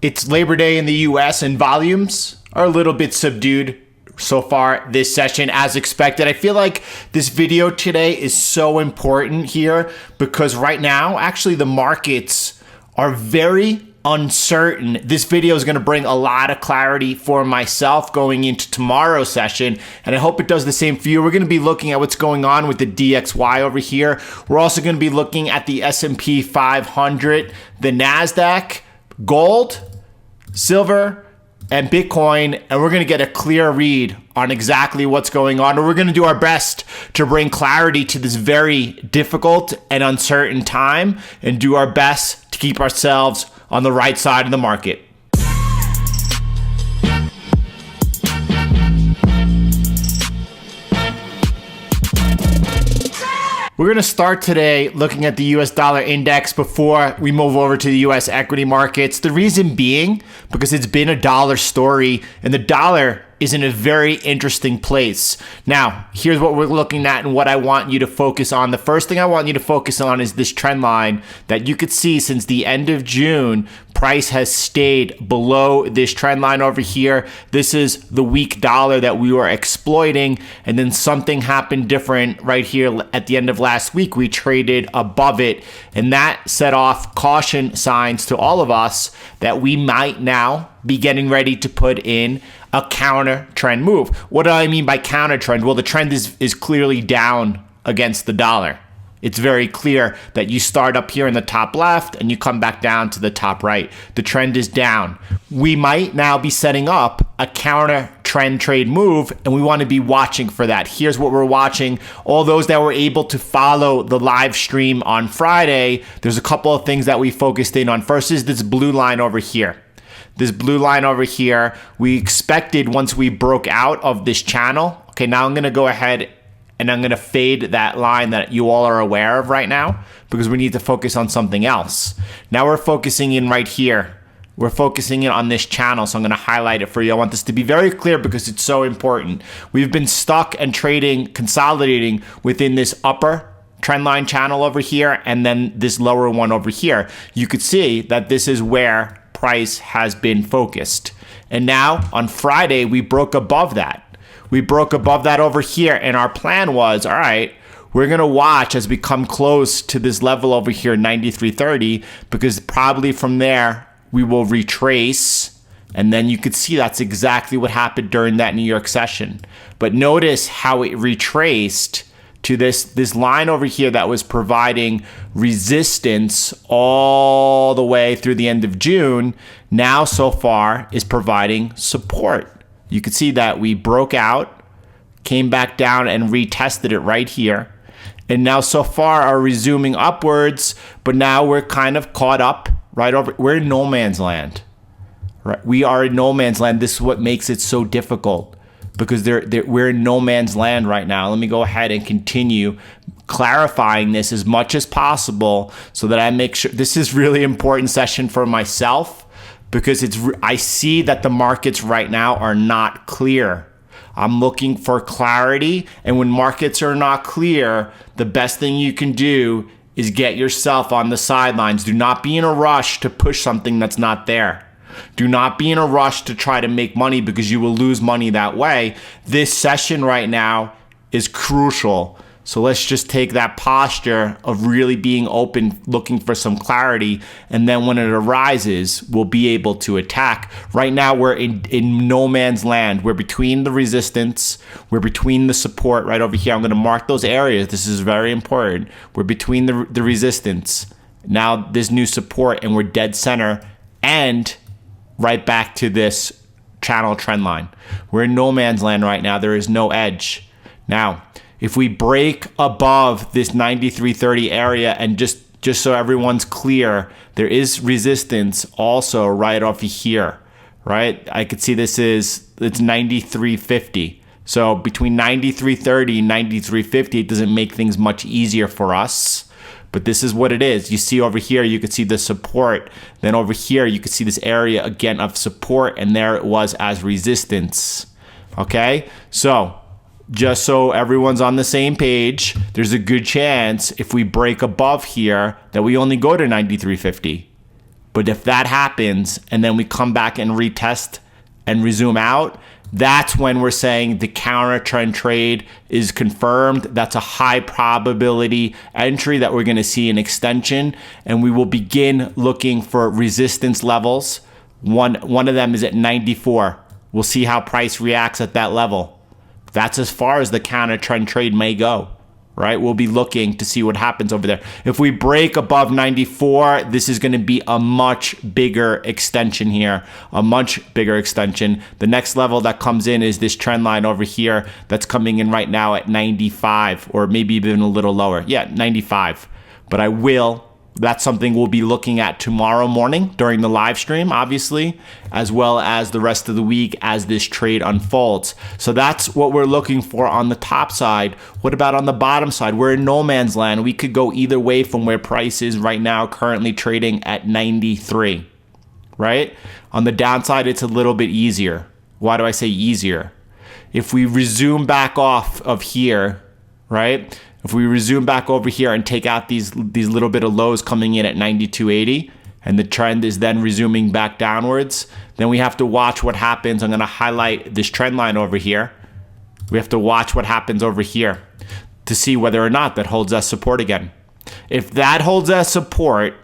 It's Labor Day in the US and volumes are a little bit subdued so far this session as expected. I feel like this video today is so important here because right now, actually the markets are very uncertain. This video is going to bring a lot of clarity for myself going into tomorrow's session, and I hope it does the same for you. We're going to be looking at what's going on with the DXY over here. We're also going to be looking at the S&P 500, the NASDAQ, gold, silver, and Bitcoin, and we're going to get a clear read on exactly what's going on. And we're going to do our best to bring clarity to this very difficult and uncertain time and do our best to keep ourselves on the right side of the market. We're going to start today looking at the US dollar index before we move over to the US equity markets. The reason being because it's been a dollar story and the dollar is in a very interesting place. Now, here's what we're looking at and what I want you to focus on. The first thing I want you to focus on is this trend line that you could see since the end of June. Price has stayed below this trend line over here. This is the weak dollar that we were exploiting, and then something happened different right here at the end of last week. We traded above it, and that set off caution signs to all of us that we might now be getting ready to put in a counter trend move. What do I mean by counter trend? Well, the trend is clearly down against the dollar. It's very clear that you start up here in the top left and you come back down to the top right. The trend is down. We might now be setting up a counter trend trade move, and we want to be watching for that. Here's what we're watching. All those that were able to follow the live stream on Friday, there's a couple of things that we focused in on. First is this blue line over here. This blue line over here, we expected once we broke out of this channel. Okay, now I'm going to go ahead and I'm going to fade that line that you all are aware of right now because we need to focus on something else. Now we're focusing in right here. We're focusing in on this channel, so I'm going to highlight it for you. I want this to be very clear because it's so important. We've been stuck and trading, consolidating within this upper trend line channel over here and then this lower one over here. You could see that this is where price has been focused. And now on Friday, we broke above that. We broke above that over here, and our plan was, all right, we're going to watch as we come close to this level over here, 93.30, because probably from there, we will retrace, and then you could see that's exactly what happened during that New York session. But notice how it retraced to this line over here that was providing resistance all the way through the end of June, now so far is providing support. You can see that we broke out, came back down and retested it right here. And now so far are resuming upwards, but now we're kind of caught up right over. We're in no man's land. Right? We are in no man's land. This is what makes it so difficult because we're in no man's land right now. Let me go ahead and continue clarifying this as much as possible so that I make sure this is really important session for myself. Because I see that the markets right now are not clear. I'm looking for clarity, and when markets are not clear, the best thing you can do is get yourself on the sidelines. Do not be in a rush to push something that's not there. Do not be in a rush to try to make money because you will lose money that way. This session right now is crucial. So let's just take that posture of really being open, looking for some clarity, and then when it arises, we'll be able to attack. Right now, we're in no man's land. We're between the resistance. We're between the support right over here. I'm going to mark those areas. This is very important. We're between the resistance. Now this new support, and we're dead center and right back to this channel trend line. We're in no man's land right now. There is no edge. Now, if we break above this 93.30 area, and just so everyone's clear, there is resistance also right off here, right? I could see it's 93.50. So between 93.30 and 93.50, it doesn't make things much easier for us. But this is what it is. You see over here, you could see the support. Then over here, you could see this area again of support, and there it was as resistance. Okay? So just so everyone's on the same page, there's a good chance if we break above here that we only go to 93.50. But if that happens and then we come back and retest and resume out, that's when we're saying the counter trend trade is confirmed. That's a high probability entry that we're going to see an extension, and we will begin looking for resistance levels. One of them is at 94. We'll see how price reacts at that level. That's as far as the counter trend trade may go, right? We'll be looking to see what happens over there. If we break above 94, this is going to be a much bigger extension here, a much bigger extension. The next level that comes in is this trend line over here that's coming in right now at 95, or maybe even a little lower. Yeah, 95. But that's something we'll be looking at tomorrow morning during the live stream, obviously, as well as the rest of the week as this trade unfolds. So that's what we're looking for on the top side. What about on the bottom side? We're in no man's land. We could go either way from where price is right now, currently trading at 93, right? On the downside, it's a little bit easier. Why do I say easier? If we resume back off of here, right? If we resume back over here and take out these little bit of lows coming in at 92.80, and the trend is then resuming back downwards, then we have to watch what happens. I'm going to highlight this trend line over here. We have to watch what happens over here to see whether or not that holds us support again. If that holds us support,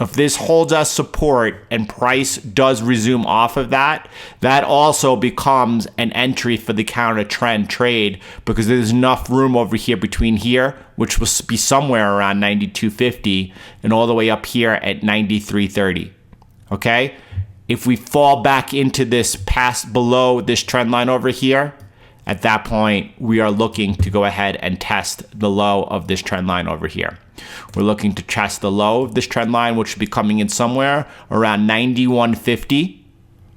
if this holds us support and price does resume off of that, that also becomes an entry for the counter trend trade, because there's enough room over here between here, which will be somewhere around 92.50, and all the way up here at 93.30. Okay? If we fall back into this below this trend line over here, at that point, we are looking to go ahead and test the low of this trend line over here. We're looking to test the low of this trend line, which should be coming in somewhere around 91.50,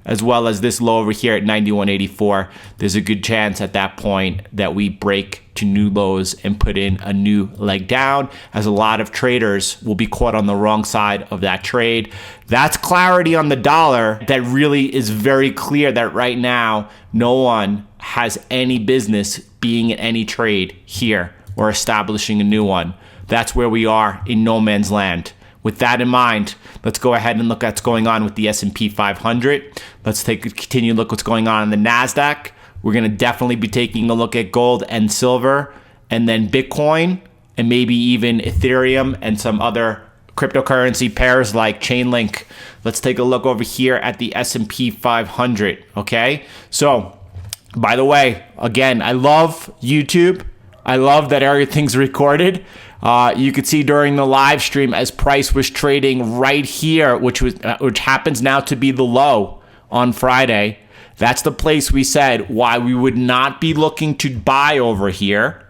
as well as this low over here at 91.84. There's a good chance at that point that we break to new lows and put in a new leg down, as a lot of traders will be caught on the wrong side of that trade. That's clarity on the dollar that really is very clear that right now no one has any business being in any trade here or establishing a new one. That's where we are in no man's land. With that in mind, let's go ahead and look at what's going on with the S&P 500. Let's continue to look what's going on in the NASDAQ. We're going to definitely be taking a look at gold and silver, and then Bitcoin, and maybe even Ethereum and some other cryptocurrency pairs like Chainlink. Let's take a look over here at the S&P 500, okay? So, by the way, again, I love YouTube. I love that everything's recorded. You could see during the live stream as price was trading right here, which happens now to be the low on Friday. That's the place we said why we would not be looking to buy over here,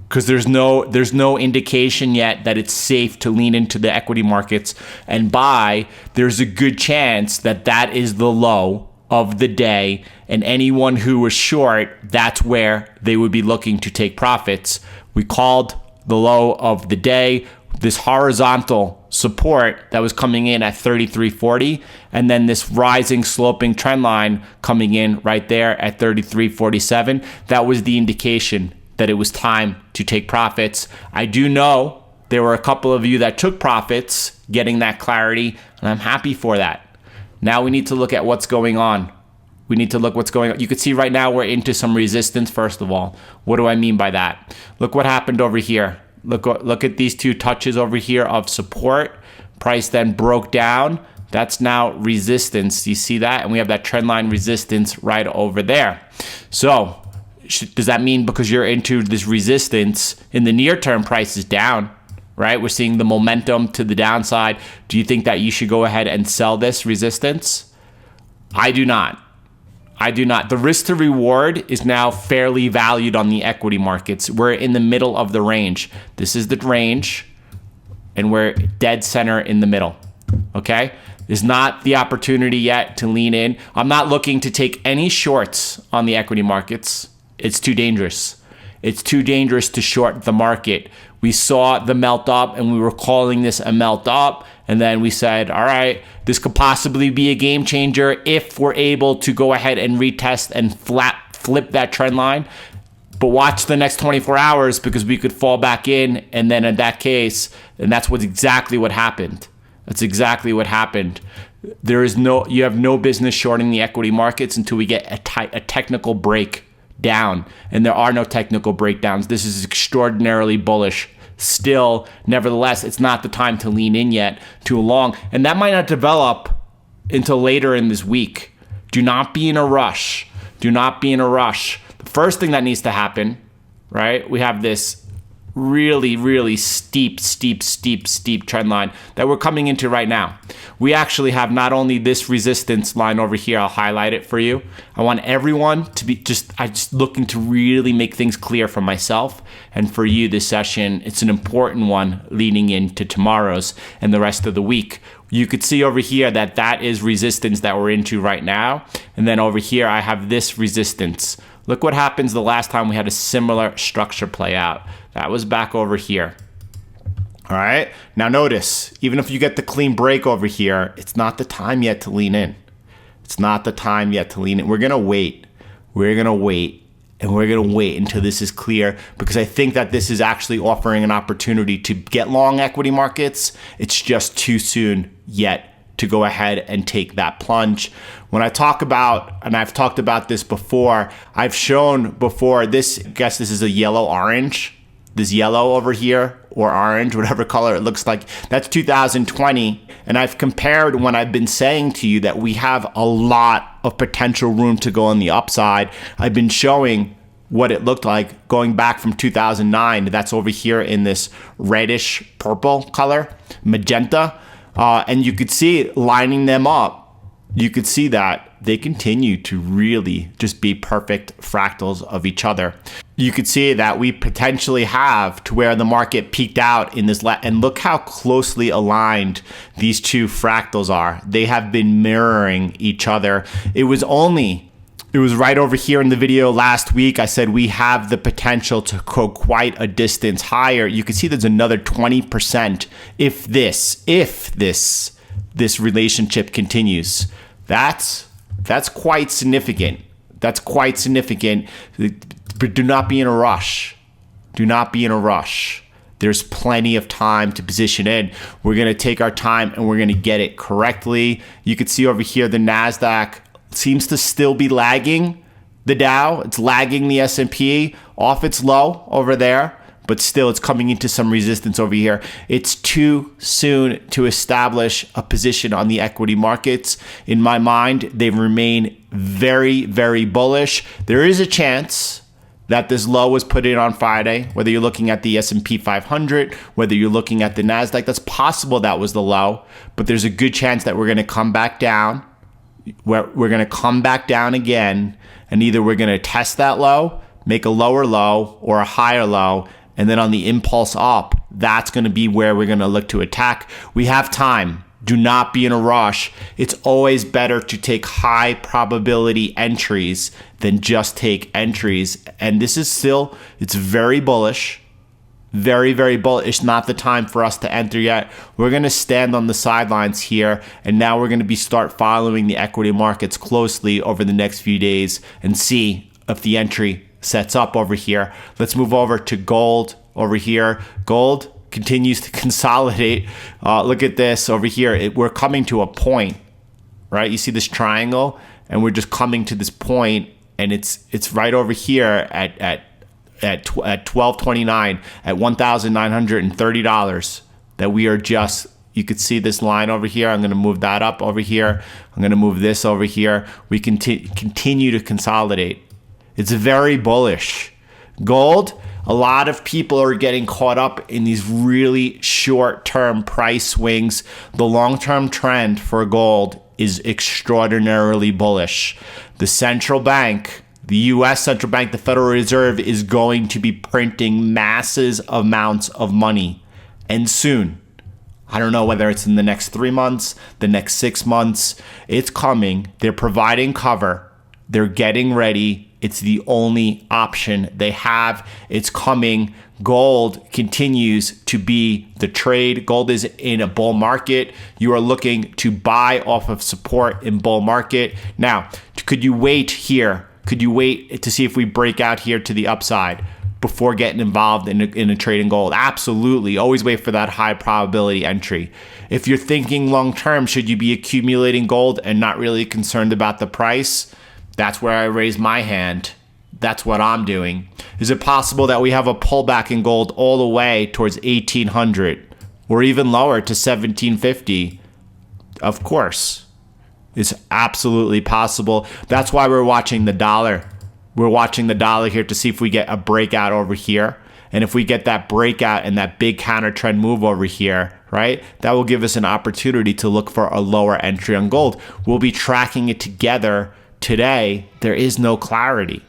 because there's no indication yet that it's safe to lean into the equity markets and buy. There's a good chance that that is the low of the day, and anyone who was short, that's where they would be looking to take profits. We called the low of the day, this horizontal support that was coming in at 33.40, and then this rising sloping trend line coming in right there at 33.47. That was the indication that it was time to take profits. I do know there were a couple of you that took profits getting that clarity, and I'm happy for that. Now we need to look at what's going on. We need to look what's going on. You can see right now we're into some resistance, first of all. What do I mean by that? Look what happened over here. Look at these two touches over here of support. Price then broke down. That's now resistance. You see that? And we have that trend line resistance right over there. So does that mean because you're into this resistance in the near term, price is down? Right? We're seeing the momentum to the downside. Do you think that you should go ahead and sell this resistance? I do not. The risk to reward is now fairly valued on the equity markets. We're in the middle of the range. This is the range, and we're dead center in the middle. Okay? There's not the opportunity yet to lean in. I'm not looking to take any shorts on the equity markets. It's too dangerous. It's too dangerous to short the market. We saw the melt up, and we were calling this a melt up. And then we said, all right, this could possibly be a game changer if we're able to go ahead and retest and flip that trend line. But watch the next 24 hours, because we could fall back in. And then in that case, and that's exactly what happened. That's exactly what happened. You have no business shorting the equity markets until we get a technical breakdown, and there are no technical breakdowns. This is extraordinarily bullish. Still, nevertheless, it's not the time to lean in yet too long, and that might not develop until later in this week. Do not be in a rush. Do not be in a rush. The first thing that needs to happen, right? We have this really, really steep trend line that we're coming into right now. We actually have not only this resistance line over here, I'll highlight it for you. I want everyone to be I'm just looking to really make things clear for myself and for you this session. It's an important one leading into tomorrow's and the rest of the week. You could see over here that is resistance that we're into right now. And then over here, I have this resistance. Look what happens the last time we had a similar structure play out. That was back over here. All right. Now notice, even if you get the clean break over here, it's not the time yet to lean in. It's not the time yet to lean in. We're going to wait. We're going to wait. And we're going to wait until this is clear, because I think that this is actually offering an opportunity to get long equity markets. It's just too soon yet to go ahead and take that plunge. When I talk about, and I've talked about this before, I've shown before this, I guess this is a yellow-orange. This yellow over here, or orange, whatever color it looks like, that's 2020. And I've compared when I've been saying to you that we have a lot of potential room to go on the upside. I've been showing what it looked like going back from 2009. That's over here in this reddish purple color, magenta. And you could see lining them up. You could see that they continue to really just be perfect fractals of each other. You could see that we potentially have to where the market peaked out in this, and look how closely aligned these two fractals are. They have been mirroring each other. It was right over here in the video last week. I said we have the potential to go quite a distance higher. You can see there's another 20% if this relationship continues. That's quite significant. That's quite significant. But do not be in a rush. Do not be in a rush. There's plenty of time to position in. We're going to take our time and we're going to get it correctly. You can see over here the NASDAQ seems to still be lagging the Dow. It's lagging the S&P off its low over there, but still it's coming into some resistance over here. It's too soon to establish a position on the equity markets. In my mind, they remain very, very bullish. There is a chance that this low was put in on Friday, whether you're looking at the S&P 500, whether you're looking at the NASDAQ. That's possible that was the low, but there's a good chance that we're going to come back down. We're going to come back down again, and either we're going to test that low, make a lower low or a higher low, and then on the impulse up, that's going to be where we're going to look to attack. We have time. Do not be in a rush. It's always better to take high probability entries than just take entries. And this is still, it's very bullish. Very, very bullish. It's not the time for us to enter yet. We're going to stand on the sidelines here, and now we're going to start following the equity markets closely over the next few days and see if the entry sets up over here. Let's move over to gold over here. Gold continues to consolidate. Look at this over here. We're coming to a point, right? You see this triangle, and we're just coming to this point, and it's right over here at 1229 at $1,930 that we are just, you could see this line over here. I'm going to move that up over here. I'm going to move this over here. We continue to consolidate. It's very bullish. Gold, a lot of people are getting caught up in these really short-term price swings. The long-term trend for gold is extraordinarily bullish. The central bank, the U.S. central bank, the Federal Reserve, is going to be printing massive amounts of money. And soon, I don't know whether it's in the next 3 months, the next 6 months, it's coming. They're providing cover. They're getting ready. It's the only option they have. It's coming. Gold continues to be the trade. Gold is in a bull market. You are looking to buy off of support in bull market. Now, could you wait here? Could you wait to see if we break out here to the upside? before getting involved in a trade in gold. Absolutely. Always wait for that high probability entry. If you're thinking long term, should you be accumulating gold and not really concerned about the price? That's where I raise my hand. That's what I'm doing. Is it possible that we have a pullback in gold all the way towards 1800 or even lower to 1750? Of course. It's absolutely possible. That's why we're watching the dollar. We're watching the dollar here to see if we get a breakout over here. And if we get that breakout and that big counter trend move over here, right, that will give us an opportunity to look for a lower entry on gold. We'll be tracking it together today. There is no clarity.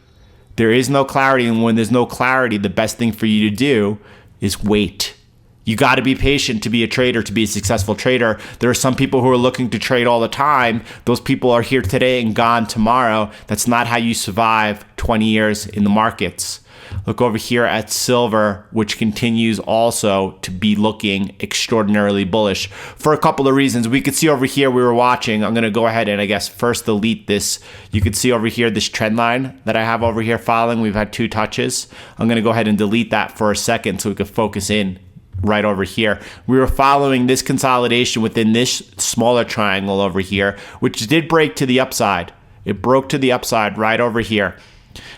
There is no clarity. And when there's no clarity, the best thing for you to do is wait. You got to be patient to be a trader, to be a successful trader. There are some people who are looking to trade all the time. Those people are here today and gone tomorrow. That's not how you survive 20 years in the markets. Look over here at silver, which continues also to be looking extraordinarily bullish for a couple of reasons. We could see over here we were watching. I'm going to go ahead and I guess first delete this. You could see over here this trend line that I have over here following. We've had 2 touches. I'm going to go ahead and delete that for a second so we could focus in right over here. We were following this consolidation within this smaller triangle over here, which did break to the upside. It broke to the upside right over here.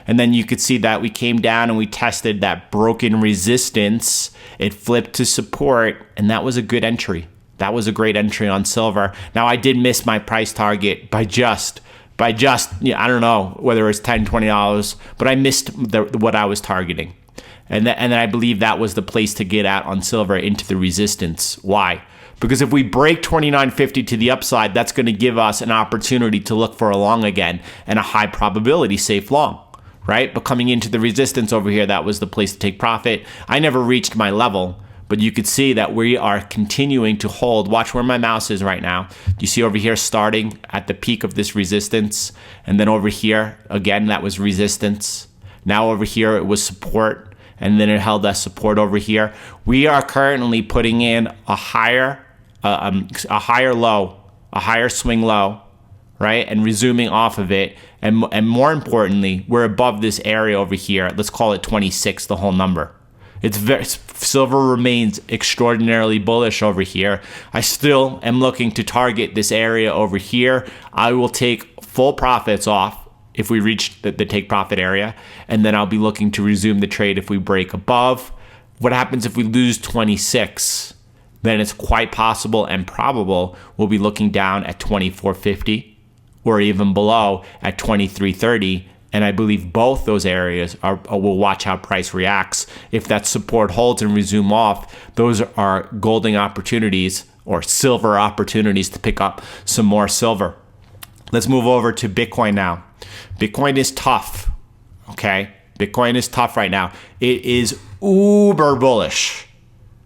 And then you could see that we came down and we tested that broken resistance. It flipped to support, and that was a good entry. That was a great entry on silver. Now, I did miss my price target by just, I don't know whether it's $10, $20, but I missed what I was targeting. And then I believe that was the place to get out on silver into the resistance. Why? Because if we break 29.50 to the upside, that's going to give us an opportunity to look for a long again and a high probability safe long, right? But coming into the resistance over here, that was the place to take profit. I never reached my level, but you could see that we are continuing to hold. Watch where my mouse is right now. You see over here starting at the peak of this resistance, and then over here, again, that was resistance. Now over here, it was support. And then it held that support over here. We are currently putting in a higher low, a higher swing low, right? And resuming off of it. And more importantly, we're above this area over here. Let's call it 26, the whole number. Silver remains extraordinarily bullish over here. I still am looking to target this area over here. I will take full profits off if we reach the take profit area, and then I'll be looking to resume the trade if we break above. What happens if we lose 26? Then it's quite possible and probable we'll be looking down at 24.50 or even below at 23.30, and I believe both those areas will watch how price reacts. If that support holds and resume off, those are golden opportunities or silver opportunities to pick up some more silver. Let's move over to Bitcoin now. Bitcoin is tough, okay? Bitcoin is tough right now. It is uber bullish.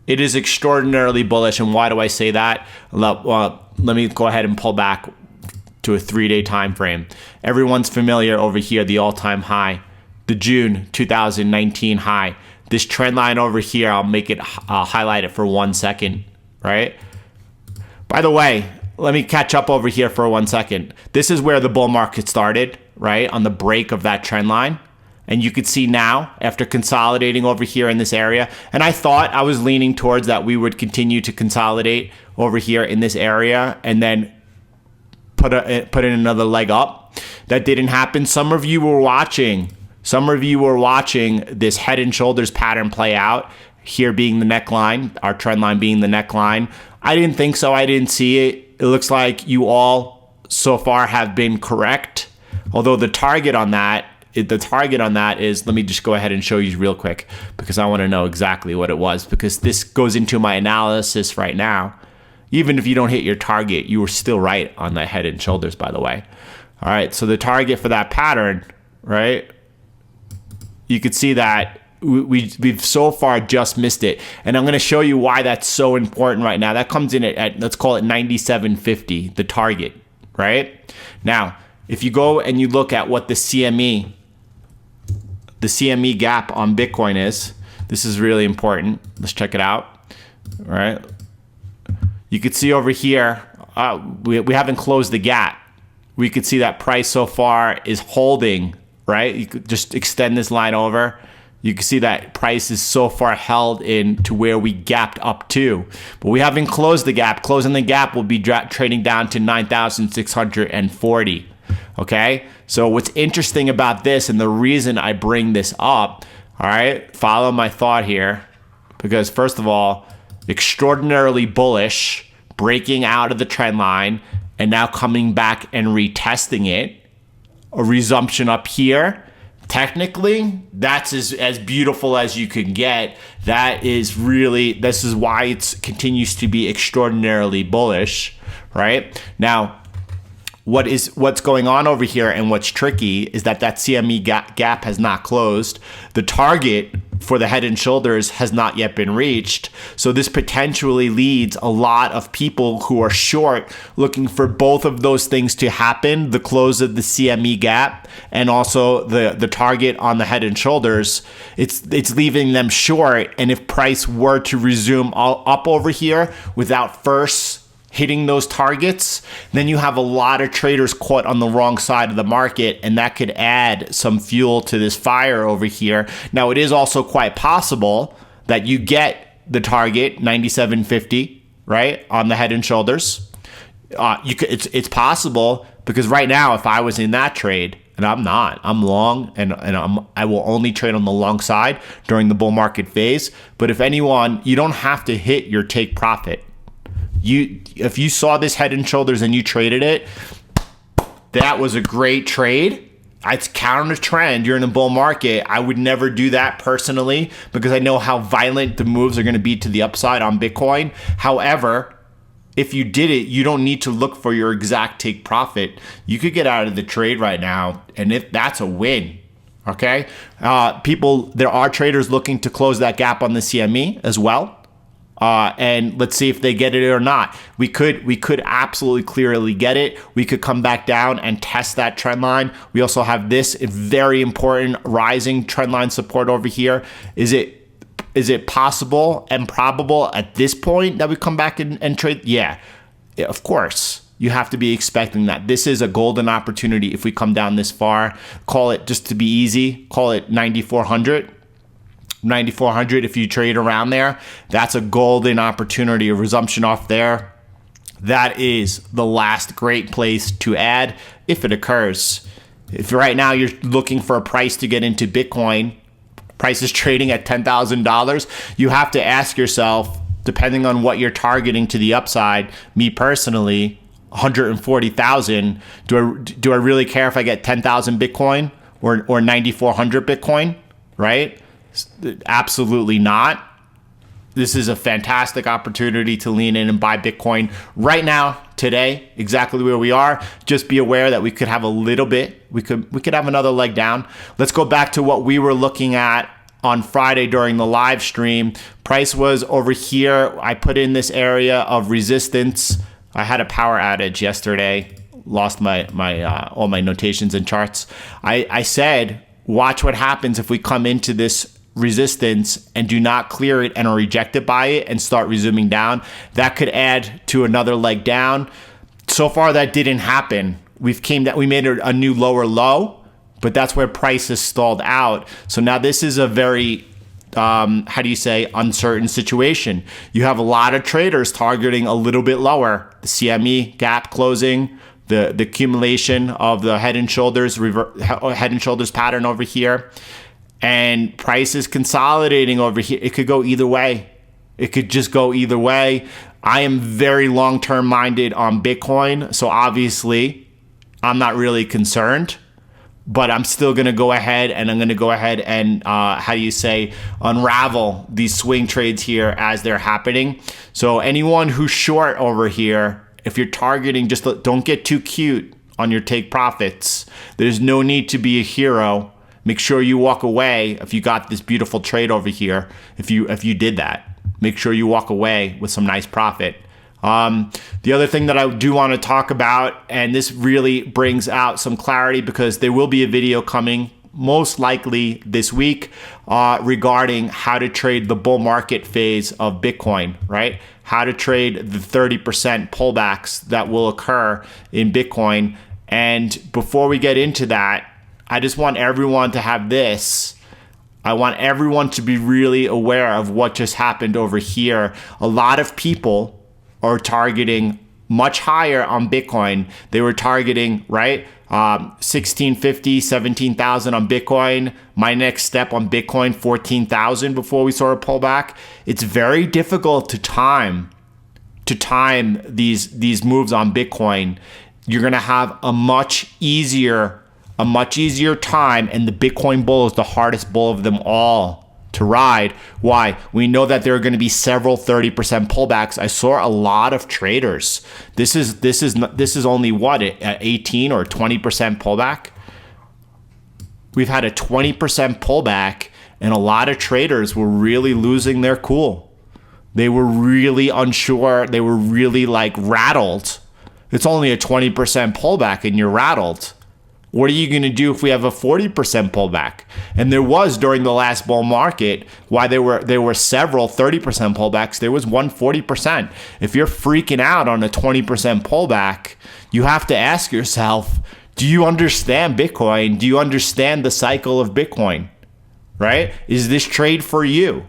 It is extraordinarily bullish. And why do I say that? Well, let me go ahead and pull back to a 3-day time frame. Everyone's familiar over here, the all-time high, the June 2019 high. This trend line over here, I'll highlight it for 1 second, right? By the way, let me catch up over here for 1 second. This is where the bull market started, right? On the break of that trend line. And you could see now, after consolidating over here in this area, and I thought I was leaning towards that we would continue to consolidate over here in this area and then put in another leg up. That didn't happen. Some of you were watching this head and shoulders pattern play out, here being the neckline, our trend line being the neckline. I didn't think so. I didn't see it. It looks like you all so far have been correct. Although the target on that is, let me just go ahead and show you real quick because I want to know exactly what it was, because this goes into my analysis right now. Even if you don't hit your target, you were still right on the head and shoulders, by the way. All right, so the target for that pattern, right? You could see that we've so far just missed it. And I'm going to show you why that's so important right now. That comes in at let's call it 97.50, the target, right? Now, if you go and you look at what the CME gap on Bitcoin is, this is really important. Let's check it out. All right. You could see over here, we haven't closed the gap. We could see that price so far is holding, right? You could just extend this line over. you can see that price is so far held in to where we gapped up to, but we haven't closed the gap. Closing the gap will be trading down to 9,640. Okay, so what's interesting about this, and the reason I bring this up, all right, follow my thought here, because first of all, extraordinarily bullish, breaking out of the trend line and now coming back and retesting it, a resumption up here. Technically, that's as beautiful as you can get. That is really, this is why it continues to be extraordinarily bullish, right? Now, what's going on over here and what's tricky is that CME gap has not closed. The target for the head and shoulders has not yet been reached. So this potentially leads a lot of people who are short looking for both of those things to happen, the close of the CME gap and also the target on the head and shoulders. It's leaving them short. And if price were to resume up over here without first hitting those targets, then you have a lot of traders caught on the wrong side of the market, and that could add some fuel to this fire over here. Now, it is also quite possible that you get the target 97.50, right, on the head and shoulders. It's possible, because right now, if I was in that trade, and I'm not, I'm long, and I will only trade on the long side during the bull market phase. But if anyone, you don't have to hit your take profit. If you saw this head and shoulders and you traded it, that was a great trade. It's counter trend. You're in a bull market. I would never do that personally because I know how violent the moves are going to be to the upside on Bitcoin. However, if you did it, you don't need to look for your exact take profit. You could get out of the trade right now, and if that's a win. Okay, there are traders looking to close that gap on the CME as well. And let's see if they get it or not. We could absolutely clearly get it. We could come back down and test that trend line. We also have this very important rising trend line support over here. Is it possible and probable at this point that we come back and trade? Yeah, of course. You have to be expecting that. This is a golden opportunity if we come down this far. Call it, just to be easy, call it 9,400. 9,400 if you trade around there. That's a golden opportunity, a resumption off there. That is the last great place to add if it occurs. If right now you're looking for a price to get into Bitcoin, price is trading at $10,000, you have to ask yourself, depending on what you're targeting to the upside, me personally, 140,000, do I really care if I get 10,000 Bitcoin or 9,400 Bitcoin, right? Absolutely not. This is a fantastic opportunity to lean in and buy Bitcoin right now, today, exactly where we are. Just be aware that we could have a little bit, we could have another leg down. Let's go back to what we were looking at on Friday during the live stream. Price was over here. I put in this area of resistance. I had a power outage yesterday, lost my all my notations and charts. I said, watch what happens if we come into this resistance and do not clear it and are rejected by it and start resuming down. That could add to another leg down. So far, that didn't happen. We made a new lower low, but that's where price is stalled out. So now this is a very uncertain situation. You have a lot of traders targeting a little bit lower. The CME gap closing, the accumulation of the head and shoulders pattern over here, and price is consolidating over here. It could go either way. It could just go either way. I am very long-term minded on Bitcoin, so obviously I'm not really concerned, but I'm still going to go ahead and unravel these swing trades here as they're happening. So anyone who's short over here, if you're targeting, just don't get too cute on your take profits. There's no need to be a hero. Make sure you walk away if you got this beautiful trade over here. If you did that, make sure you walk away with some nice profit. The other thing that I do want to talk about, and this really brings out some clarity because there will be a video coming most likely this week regarding how to trade the bull market phase of Bitcoin, right? How to trade the 30% pullbacks that will occur in Bitcoin. And before we get into that, I just want everyone to have this. I want everyone to be really aware of what just happened over here. A lot of people are targeting much higher on Bitcoin. They were targeting, right? 1650, 17,000 on Bitcoin. My next step on Bitcoin, 14,000 before we saw a pullback. It's very difficult to time these moves on Bitcoin. You're going to have a much easier time, and the Bitcoin bull is the hardest bull of them all to ride. Why? We know that there are going to be several 30% pullbacks. I saw a lot of traders. This is only what, an 18 or 20% pullback. We've had a 20% pullback, and a lot of traders were really losing their cool. They were really unsure. They were really rattled. It's only a 20% pullback, and you're rattled. What are you going to do if we have a 40% pullback? And there was during the last bull market, why there were several 30% pullbacks. There was one 40%. If you're freaking out on a 20% pullback, you have to ask yourself, do you understand Bitcoin? Do you understand the cycle of Bitcoin? Right? Is this trade for you?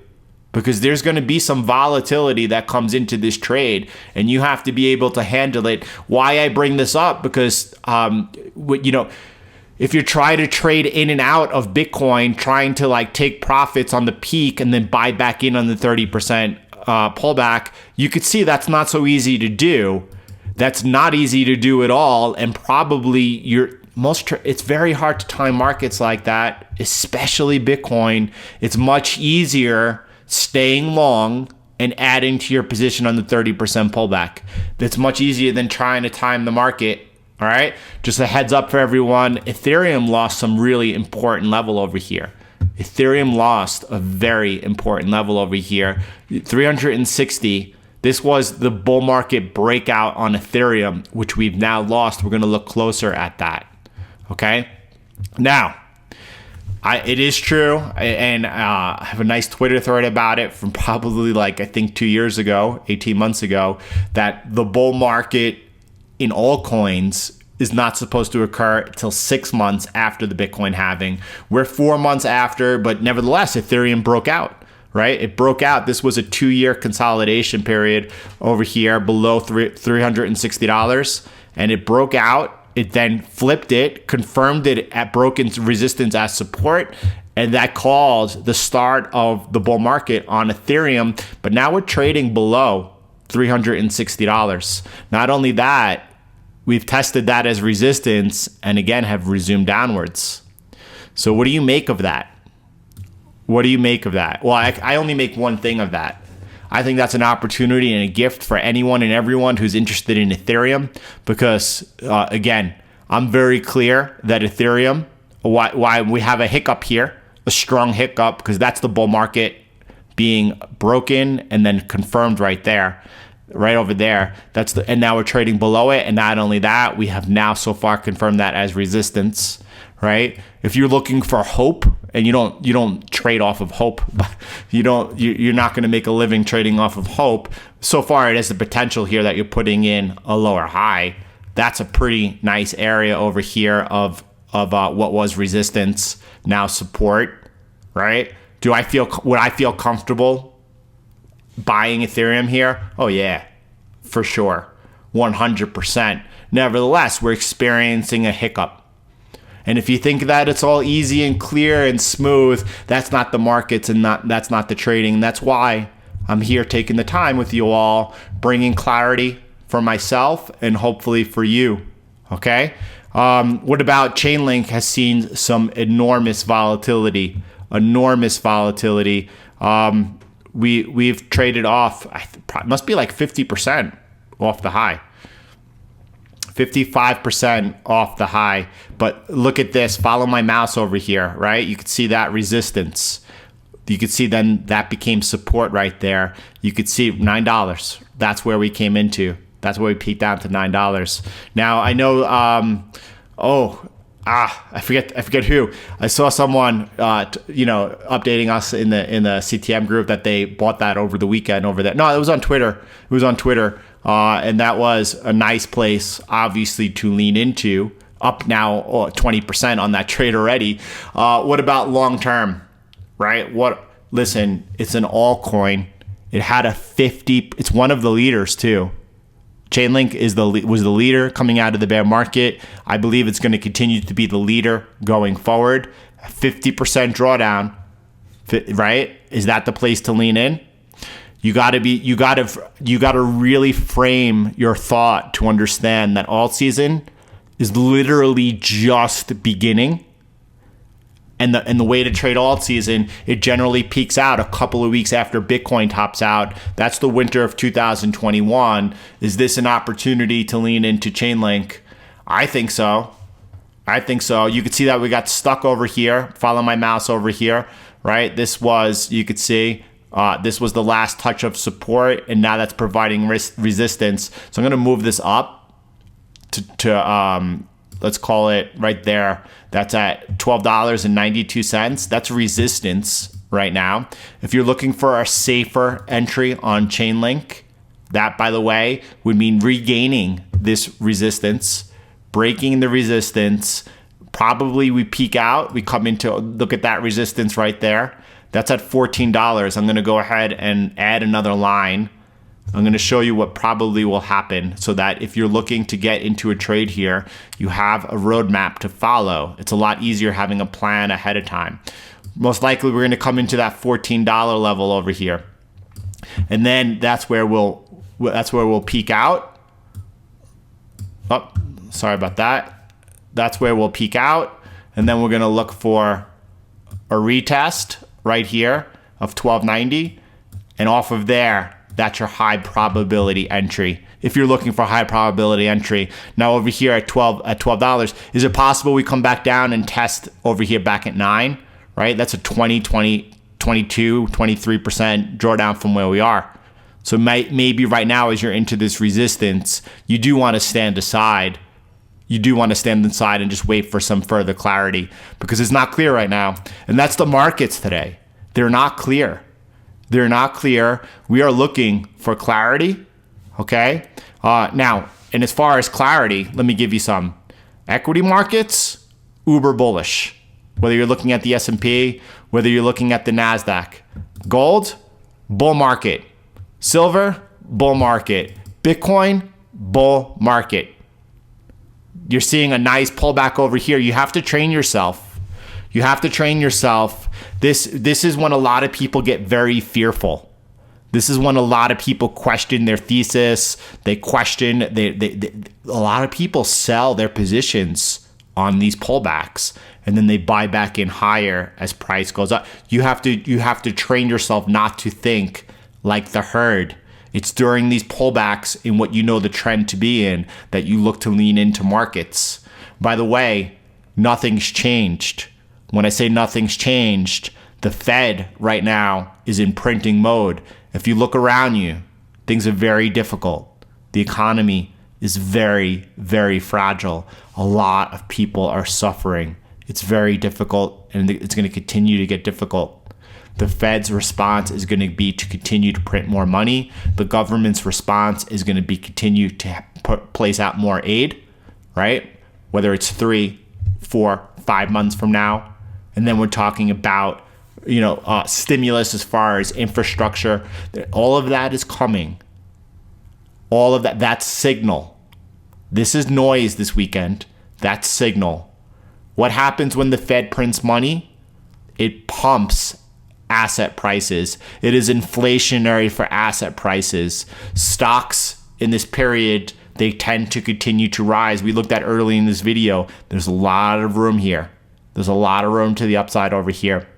Because there's going to be some volatility that comes into this trade, and you have to be able to handle it. Why I bring this up? Because, if you're trying to trade in and out of Bitcoin, trying to take profits on the peak and then buy back in on the 30% pullback, you could see that's not so easy to do. That's not easy to do at all, and probably it's very hard to time markets like that, especially Bitcoin. It's much easier staying long and adding to your position on the 30% pullback. That's much easier than trying to time the market. All right, just a heads up for everyone. Ethereum lost some really important level over here. Ethereum lost a very important level over here. 360. This was the bull market breakout on Ethereum, which we've now lost. We're going to look closer at that. Okay, now, it is true, and I have a nice Twitter thread about it from probably I think 2 years ago, 18 months ago, that the bull market in altcoins is not supposed to occur till 6 months after the Bitcoin halving. We're 4 months after, but nevertheless, Ethereum broke out, right? It broke out. This was a 2-year consolidation period over here below $360, and it broke out. It then flipped it, confirmed it at broken resistance as support, and that caused the start of the bull market on Ethereum. But now we're trading below $360. Not only that, we've tested that as resistance and again have resumed downwards. So what do you make of that? What do you make of that? Well, I only make one thing of that. I think that's an opportunity and a gift for anyone and everyone who's interested in Ethereum, because again, I'm very clear that Ethereum, why we have a hiccup here, a strong hiccup, because that's the bull market being broken and then confirmed right there, right over there. And now we're trading below it. And not only that, we have now so far confirmed that as resistance, right? If you're looking for hope, and you don't trade off of hope, you're not going to make a living trading off of hope. So far, it has the potential here that you're putting in a lower high. That's a pretty nice area over here of what was resistance, now support, right? Would I feel comfortable buying Ethereum here? Oh yeah, for sure, 100%. Nevertheless, we're experiencing a hiccup. And if you think that it's all easy and clear and smooth, that's not the markets and that's not the trading. That's why I'm here taking the time with you all, bringing clarity for myself and hopefully for you. Okay? What about Chainlink has seen some enormous volatility. We've traded off, must be 50% off the high. 55% off the high. But look at this. Follow my mouse over here, right? You could see that resistance. You could see then that became support right there. You could see $9. That's where we came into. That's where we peaked down to $9. Now I know. I forget who. I saw someone, updating us in the CTM group that they bought that over the weekend over there. No, it was on Twitter. And that was a nice place, obviously, to lean into. Up now 20% on that trade already. What about long term? right? Listen, it's an altcoin. It had a 50, it's one of the leaders too. Chainlink was the leader coming out of the bear market. I believe it's going to continue to be the leader going forward. A 50% drawdown, right? Is that the place to lean in? You got to really frame your thought to understand that alt season is literally just beginning. And the way to trade alt season, it generally peaks out a couple of weeks after Bitcoin tops out. That's the winter of 2021. Is this an opportunity to lean into Chainlink? I think so. You could see that we got stuck over here. Follow my mouse over here, right? You could see, this was the last touch of support, and now that's providing resistance. So I'm going to move this up to let's call it right there. That's at $12.92. That's resistance right now. If you're looking for a safer entry on Chainlink, that, by the way, would mean regaining this resistance, breaking the resistance. Probably we peak out. We come into, look at that resistance right there. That's at $14. I'm going to go ahead and add another line. I'm going to show you what probably will happen so that if you're looking to get into a trade here, you have a roadmap to follow. It's a lot easier having a plan ahead of time. Most likely we're going to come into that $14 level over here. And then that's where we'll peak out. Oh, sorry about that. That's where we'll peak out. And then we're going to look for a retest right here of 1290. And off of there, that's your high probability entry. If you're looking for high probability entry. Now over here at $12, is it possible we come back down and test over here back at 9, right? That's a 22, 23% drawdown from where we are. So maybe right now as you're into this resistance, you do want to stand aside. You do want to stand inside and just wait for some further clarity because it's not clear right now. And that's the markets today. They're not clear. They're not clear. We are looking for clarity, okay? Now, and as far as clarity, let me give you some. Equity markets, uber bullish. Whether you're looking at the S&P, whether you're looking at the NASDAQ. Gold, bull market. Silver, bull market. Bitcoin, bull market. You're seeing a nice pullback over here. You have to train yourself. You have to train yourself. This is when a lot of people get very fearful. This is when a lot of people question their thesis. They question, a lot of people sell their positions on these pullbacks and then they buy back in higher as price goes up. You have to train yourself not to think like the herd. It's during these pullbacks in what you know the trend to be in that you look to lean into markets. By the way, nothing's changed. When I say nothing's changed, the Fed right now is in printing mode. If you look around you, things are very difficult. The economy is very, very fragile. A lot of people are suffering. It's very difficult, and it's going to continue to get difficult. The Fed's response is going to be to continue to print more money. The government's response is going to be continue to place out more aid, right? Whether it's 3, 4, 5 months from now. And then we're talking about, stimulus as far as infrastructure. All of that is coming. All of that's signal. This is noise this weekend. That's signal. What happens when the Fed prints money? It pumps asset prices. It is inflationary for asset prices. Stocks in this period, they tend to continue to rise. We looked at early in this video. There's a lot of room here. There's a lot of room to the upside over here,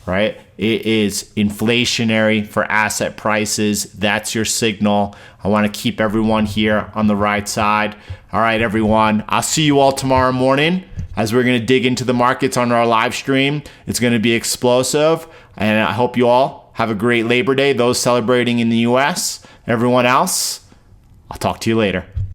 right? It is inflationary for asset prices. That's your signal. I want to keep everyone here on the right side. All right, everyone. I'll see you all tomorrow morning as we're going to dig into the markets on our live stream. It's going to be explosive. And I hope you all have a great Labor Day. Those celebrating in the U.S., everyone else, I'll talk to you later.